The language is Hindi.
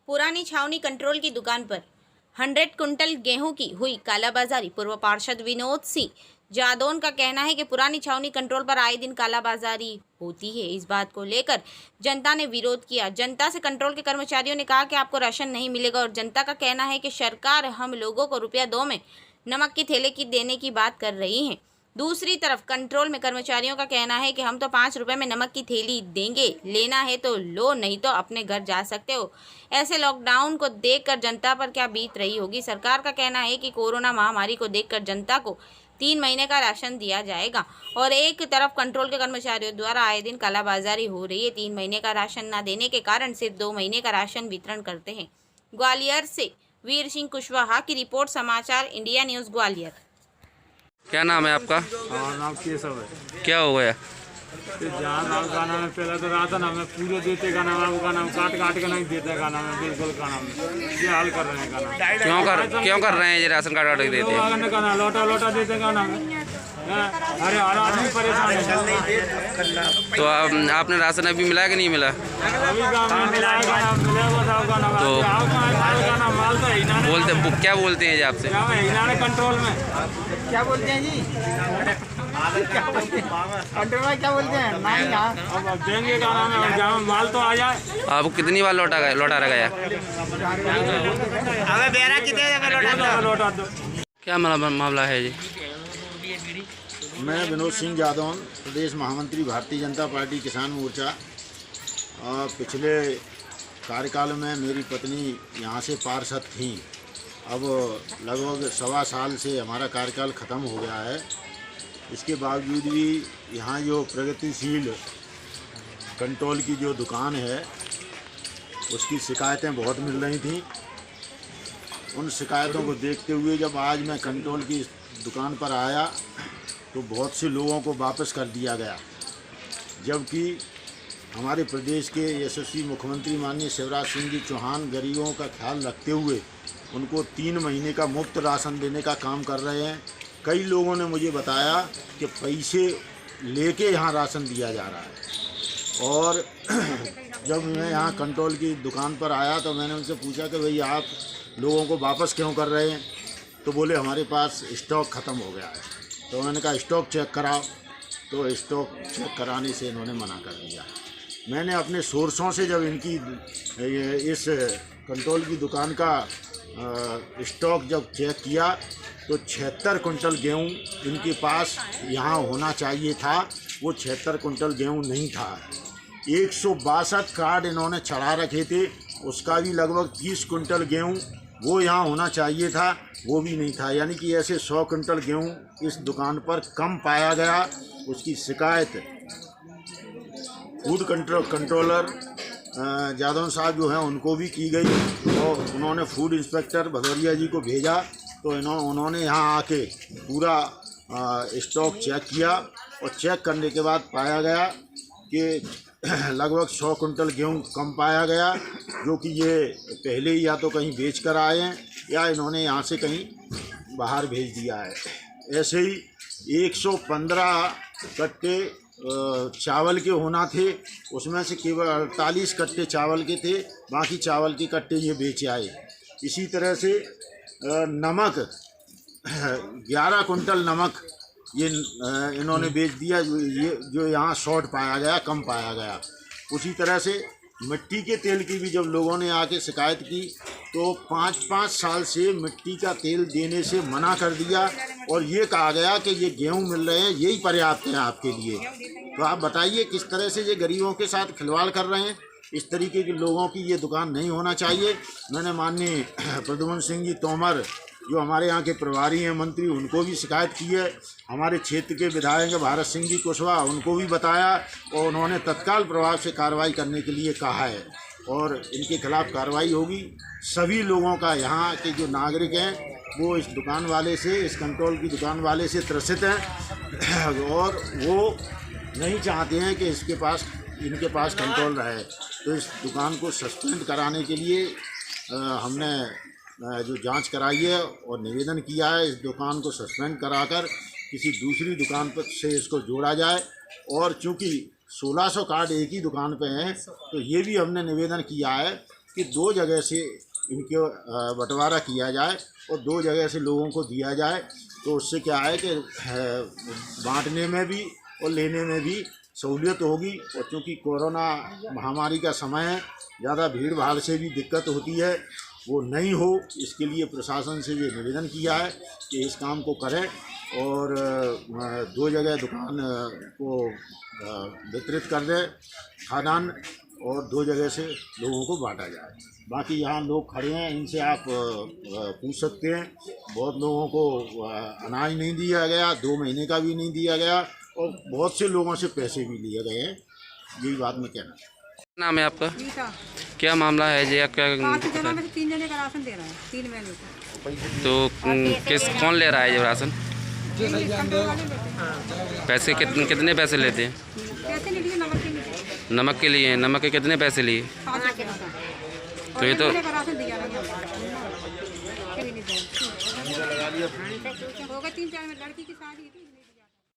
पुरानी छावनी कंट्रोल की दुकान पर 100 कुंटल गेहूं की हुई कालाबाजारी। पूर्व पार्षद विनोद सिंह जादौन का कहना है कि पुरानी छावनी कंट्रोल पर आए दिन कालाबाजारी होती है। इस बात को लेकर जनता ने विरोध किया। जनता से कंट्रोल के कर्मचारियों ने कहा कि आपको राशन नहीं मिलेगा और जनता का कहना है कि सरकार हम लोगों को ₹2 में नमक की थैले की देने की बात कर रही है। दूसरी तरफ कंट्रोल में कर्मचारियों का कहना है कि हम तो ₹5 में नमक की थैली देंगे, लेना है तो लो, नहीं तो अपने घर जा सकते हो। ऐसे लॉकडाउन को देखकर जनता पर क्या बीत रही होगी। सरकार का कहना है कि कोरोना महामारी को देखकर जनता को 3 महीने का राशन दिया जाएगा और एक तरफ कंट्रोल के कर्मचारियों द्वारा आए दिन कालाबाजारी हो रही है। 3 महीने का राशन न देने के कारण सिर्फ 2 महीने का राशन वितरण करते हैं। ग्वालियर से वीर सिंह कुशवाहा की रिपोर्ट, समाचार इंडिया न्यूज़ ग्वालियर। क्या नाम है आपका? नाम केशव है। क्या हो गया? जहाँ नाम का नाम है, पहले तो राशन हमें पूरे देते का नाम, आपका नाम काट काट के नहीं देते का नाम है, बिल्कुल का नाम ये हाल कर रहे हैं का नाम। क्यों कर रहे हैं ये राशन कार्ड काट के देते हैं? का नाम लोटा लोटा देते का नाम है। अरे हर आदमी परेशान है। तो आपने राशन अभी मिला कि नहीं मिला? अभी का मिलाएगा ना, मिलेगा का नाम। तो का नाम माल तो हिना ने बोलते क्या बोलते हैं जी आपसे? हिना ने कंट्रोल में क्या बोलते हैं जी? कंट्रोल में क्या बोलते हैं? नहीं यहाँ अब देंगे का नाम है और जहाँ माल तो आ जाए। आपको कितनी बार लौटा गया? अबे बेरा कितने लौटा दो। क्या मामला है जी? मैं विनोद सिंह जादौन, प्रदेश महामंत्री भारतीय जनता पार्टी किसान मोर्चा। पिछले कार्यकाल में मेरी पत्नी यहाँ से पार्षद थी। अब लगभग 1.25 साल से हमारा कार्यकाल ख़त्म हो गया है। इसके बावजूद भी यहाँ जो प्रगतिशील कंट्रोल की जो दुकान है उसकी शिकायतें बहुत मिल रही थीं। उन शिकायतों को देखते हुए जब आज मैं कंट्रोल की दुकान पर आया तो बहुत से लोगों को वापस कर दिया गया, जबकि हमारे प्रदेश के यशस्वी मुख्यमंत्री माननीय शिवराज सिंह जी चौहान गरीबों का ख्याल रखते हुए उनको 3 महीने का मुफ्त राशन देने का काम कर रहे हैं। कई लोगों ने मुझे बताया कि पैसे लेके यहाँ राशन दिया जा रहा है। और जब मैं यहाँ कंट्रोल की दुकान पर आया तो मैंने उनसे पूछा कि भाई आप लोगों को वापस क्यों कर रहे हैं? तो बोले हमारे पास स्टॉक ख़त्म हो गया है। तो मैंने कहा स्टॉक चेक कराओ, तो स्टॉक चेक कराने से इन्होंने मना कर दिया। मैंने अपने सोर्सों से जब इनकी इस कंट्रोल की दुकान का स्टॉक जब चेक किया तो 76 कुंटल गेहूँ इनके पास यहाँ होना चाहिए था, वो 76 कुंटल गेहूँ नहीं था। 162 कार्ड इन्होंने चढ़ा रखे थे, उसका भी लगभग 30 कुंटल गेहूँ वो यहाँ होना चाहिए था, वो भी नहीं था। यानी कि ऐसे 100 कुंटल गेहूँ इस दुकान पर कम पाया गया। उसकी शिकायत फूड कंट्रोलर जादौन साहब जो हैं उनको भी की गई और उन्होंने फूड इंस्पेक्टर भदौरिया जी को भेजा। तो उन्होंने यहाँ आके पूरा स्टॉक चेक किया और चेक करने के बाद पाया गया कि लगभग 100 कुंटल गेहूँ कम पाया गया, जो कि ये पहले ही या तो कहीं बेच कर आए हैं या इन्होंने यहाँ से कहीं बाहर भेज दिया है। ऐसे ही 115 कट्टे चावल के होना थे, उसमें से केवल 48 कट्टे चावल के थे, बाकी चावल के कट्टे ये बेच आए। इसी तरह से नमक 11 कुंटल नमक ये इन्होंने बेच दिया, जो यहाँ शॉर्ट पाया गया, कम पाया गया। उसी तरह से मिट्टी के तेल की भी जब लोगों ने आके शिकायत की तो 5-5 साल से मिट्टी का तेल देने से मना कर दिया और ये कहा गया कि ये गेहूं मिल रहे हैं, यही पर्याप्त है आपके लिए। तो आप बताइए किस तरह से ये गरीबों के साथ खिलवाड़ कर रहे हैं। इस तरीके के लोगों की ये दुकान नहीं होना चाहिए। मैंने माननीय प्रद्युम्न सिंह जी तोमर जो हमारे यहाँ के प्रभारी हैं मंत्री, उनको भी शिकायत की है। हमारे क्षेत्र के विधायक भारत सिंह जी कुशवाहा, उनको भी बताया और उन्होंने तत्काल प्रभाव से कार्रवाई करने के लिए कहा है और इनके खिलाफ़ कार्रवाई होगी। सभी लोगों का, यहाँ के जो नागरिक हैं वो इस दुकान वाले से, इस कंट्रोल की दुकान वाले से त्रसित हैं और वो नहीं चाहते हैं कि इनके पास कंट्रोल रहे। तो इस दुकान को सस्पेंड कराने के लिए हमने जो जांच कराई है और निवेदन किया है, इस दुकान को सस्पेंड कराकर किसी दूसरी दुकान पर से इसको जोड़ा जाए। और चूँकि 1600 कार्ड एक ही दुकान पे हैं तो ये भी हमने निवेदन किया है कि 2 जगह से इनके बंटवारा किया जाए और 2 जगह से लोगों को दिया जाए। तो उससे क्या है कि बांटने में भी और लेने में भी सहूलियत होगी। और चूँकि कोरोना महामारी का समय है, ज़्यादा भीड़ भाड़ से भी दिक्कत होती है, वो नहीं हो इसके लिए प्रशासन से ये निवेदन किया है कि इस काम को करें और 2 जगह दुकान को वितरित कर दें खाद्यान्न और 2 जगह से लोगों को बांटा जाए। बाकी यहाँ लोग खड़े हैं, इनसे आप पूछ सकते हैं। बहुत लोगों को अनाज नहीं दिया गया, 2 महीने का भी नहीं दिया गया और बहुत से लोगों से पैसे भी लिए गए हैं। यही बात मैं कहना चाहता हूँ। नाम है आपका? गीता। क्या मामला है जी? क्या 5 जनों में से 3 जने का राशन दे रहा है, 3 महीने का। तो कौन ले रहा है ये राशन? कंट्रोल वाले लेते हैं। पैसे कितने पैसे लेते हैं? पैसे नहीं लिए, नमक के लिए। नमक के लिए? नमक के कितने पैसे लिए? 5 रुपये का। तो ये तो का राशन दिया नहीं हमको। होगा 3-4 में लड़की की शादी थी।